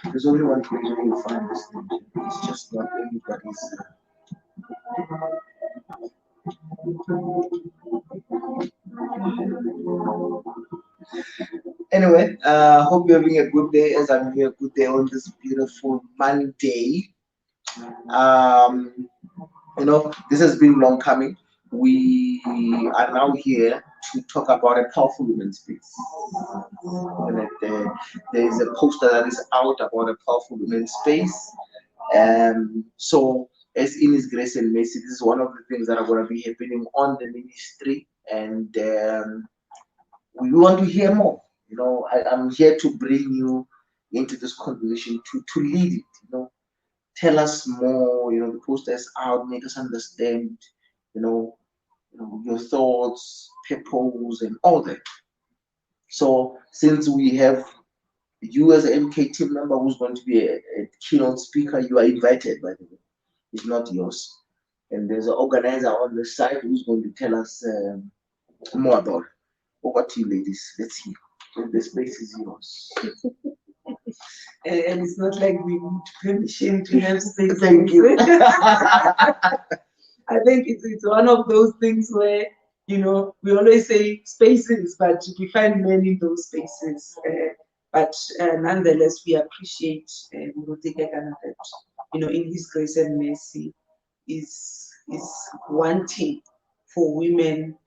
There's only one place where you find this thing. It's just not everybody's. Anyway, hope you're having a good day as I'm having a good day on this beautiful Monday. Um, this has been long coming. We are now here to talk about a powerful women's space. And there is a poster that is out about a powerful women's space. So, as in His grace and mercy, this is one of the things that are going to be happening on the ministry, and we want to hear more. I'm here to bring you into this conversation to lead it. Tell us more. The poster is out. Make us understand. Your thoughts, purpose, and all that. So, since we have you as an MK team member who's going to be a keynote speaker, you are invited, by the way. It's not yours. And there's an organizer on the side who's going to tell us more about it. Over to you, ladies. Let's hear. The space is yours. And it's not like we need permission to have space. Thank you. I think it's one of those things where, we always say spaces, but we find many in those spaces. But nonetheless, we appreciate that, in His grace and mercy, is wanting for women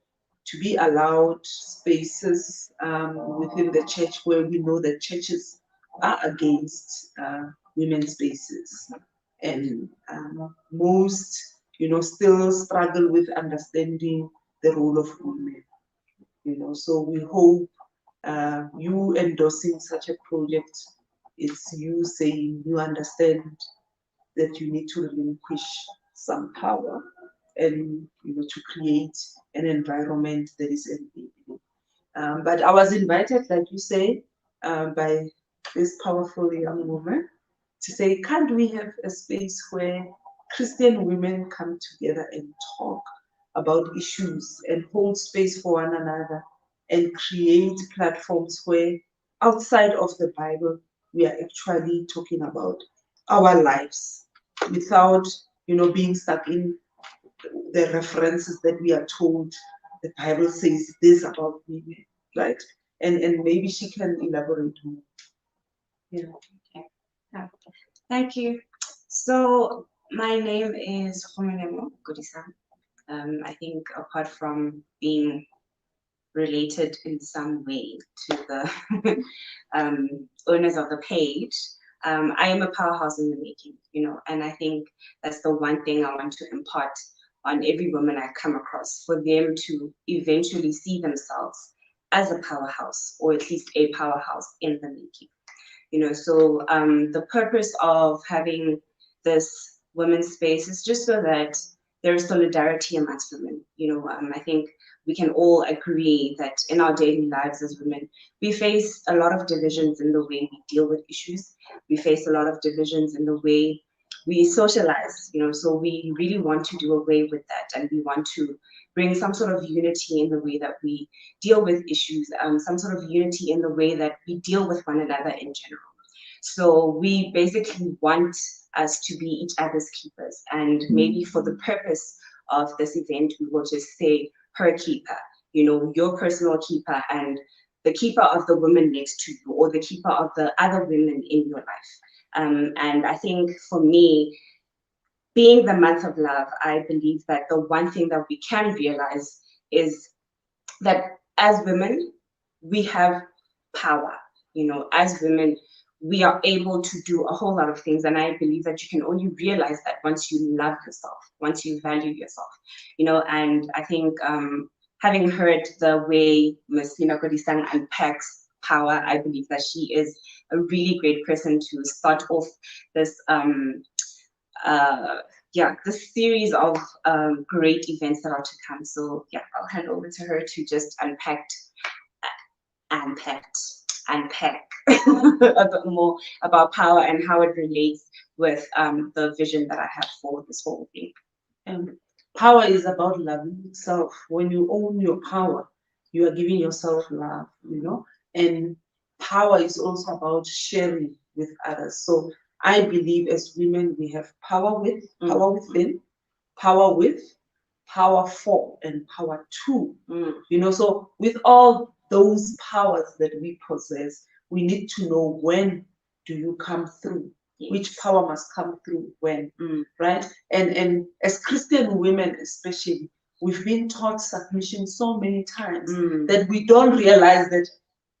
to be allowed spaces within the church where we know that churches are against women's spaces, and most still struggle with understanding the role of women. So we hope you endorsing such a project, it's you saying you understand that you need to relinquish some power and to create an environment that is enabling. But I was invited, like you say, by this powerful young woman to say, can't we have a space where Christian women come together and talk about issues and hold space for one another and create platforms where outside of the Bible, we are actually talking about our lives without, being stuck in the references that we are told the Bible says this about women, right? And maybe she can elaborate more. Yeah. Okay. Yeah. Thank you. So my name is Homenemo Godisa. I think apart from being related in some way to the owners of the page, I am a powerhouse in the making, and I think that's the one thing I want to impart on every woman I come across, for them to eventually see themselves as a powerhouse, or at least a powerhouse in the making. So the purpose of having this women's space is just so that there is solidarity amongst women. I think we can all agree that in our daily lives as women, we face a lot of divisions in the way we deal with issues. We face a lot of divisions in the way we socialize, so we really want to do away with that, and we want to bring some sort of unity in the way that we deal with issues, some sort of unity in the way that we deal with one another in general. So we basically want us to be each other's keepers, and maybe for the purpose of this event, we will just say her keeper, your personal keeper, and the keeper of the woman next to you, or the keeper of the other women in your life. And I think for me, being the month of love, I believe that the one thing that we can realize is that as women, we have power. As women, we are able to do a whole lot of things. And I believe that you can only realize that once you love yourself, once you value yourself, and I think having heard the way Ms. Lina Kodisang unpacks power, I believe that she is a really great person to start off this yeah, the series of great events that are to come. So yeah, I'll hand over to her to just unpack a bit more about power and how it relates with the vision that I have for this whole thing. Power is about loving yourself. When you own your power, you are giving yourself love, and power is also about sharing with others. So I believe as women, we have power within, power with, power for, and power to. So with all those powers that we possess, we need to know when do you come through. Yes. Which power must come through when, right? And as Christian women especially, we've been taught submission so many times that we don't realize that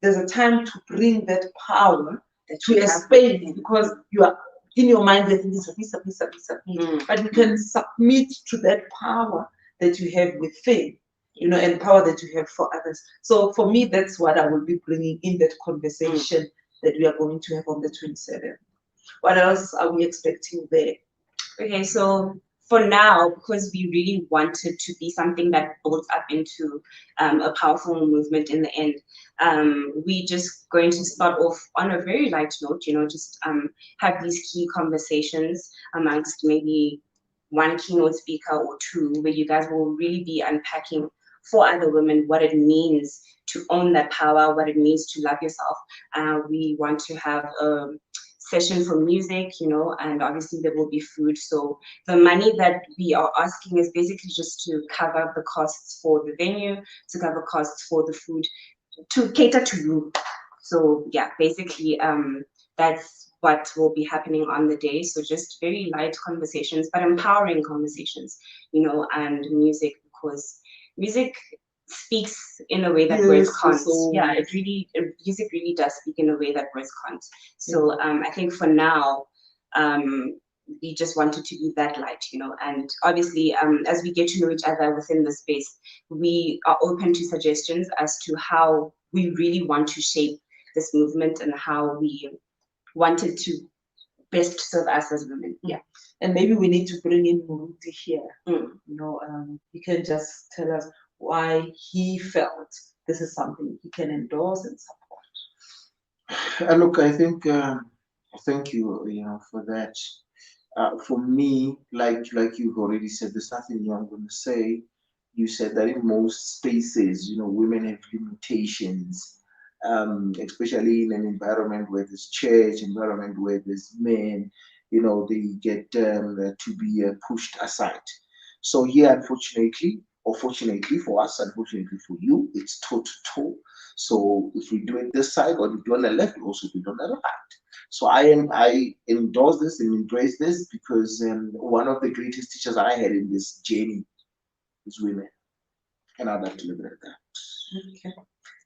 there's a time to bring that power to a space, because you are in your mind you're thinking submit. But you can submit to that power that you have within, and power that you have for others. So for me, that's what I will be bringing in that conversation that we are going to have on the 27th. What else are we expecting there? Okay, so for now, because we really wanted to be something that builds up into a powerful movement in the end, we just going to start off on a very light note, just have these key conversations amongst maybe one keynote speaker or two, where you guys will really be unpacking for other women what it means to own that power, what it means to love yourself. We want to have a session for music, and obviously there will be food. So the money that we are asking is basically just to cover the costs for the venue, to cover costs for the food, to cater to you. So yeah, basically that's what will be happening on the day. So just very light conversations, but empowering conversations, and music, because music speaks in a way that words can't. Yeah, music really does speak in a way that words can't. So I think for now, we just wanted to be that light, and obviously as we get to know each other within the space, we are open to suggestions as to how we really want to shape this movement and how we wanted to best serve us as women. Yeah. And maybe we need to bring in Muruti here. He can just tell us why he felt this is something he can endorse and support. Look, I think thank you, for that. For me, like you've already said, there's nothing new I'm going to say. You said that in most spaces, women have limitations, especially in an environment where there's church, environment where there's men, they get to be pushed aside. So here, unfortunately, or fortunately for us, unfortunately for you, it's toe to toe. So if we do it this side or we do on the left, we also do it on the right. So I endorse this and embrace this because one of the greatest teachers I had in this journey is women, and I'd like to leave it at that. Okay.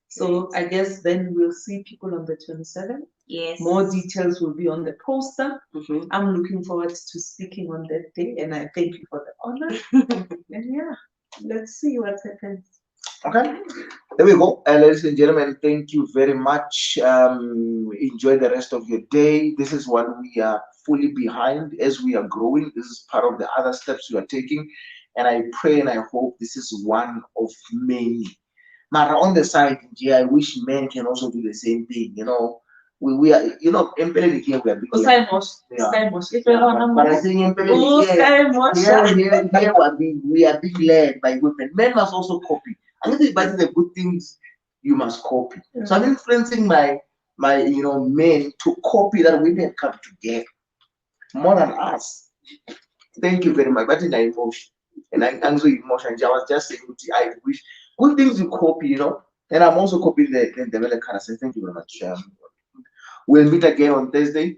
So I guess then we'll see people on the 27th. Yes. More details will be on the poster. I'm looking forward to speaking on that day, and I thank you for the honor. And yeah, let's see what happens. Okay, there we go. Ladies and gentlemen, thank you very much. Enjoy the rest of your day. This is one we are fully behind as we are growing. This is part of the other steps we are taking. And I pray and I hope this is one of many. But on the side, I wish men can also do the same thing. We are, Empele here we are big. But I think here we are being led by women. Men must also copy. I think by the good things you must copy. So I'm influencing my men to copy that women come together more than us. Thank you very much. But in emotion, and I'm so emotional. I was just saying, I wish good things you copy, and I'm also copying the developer. Thank you very much. We'll meet again on Thursday.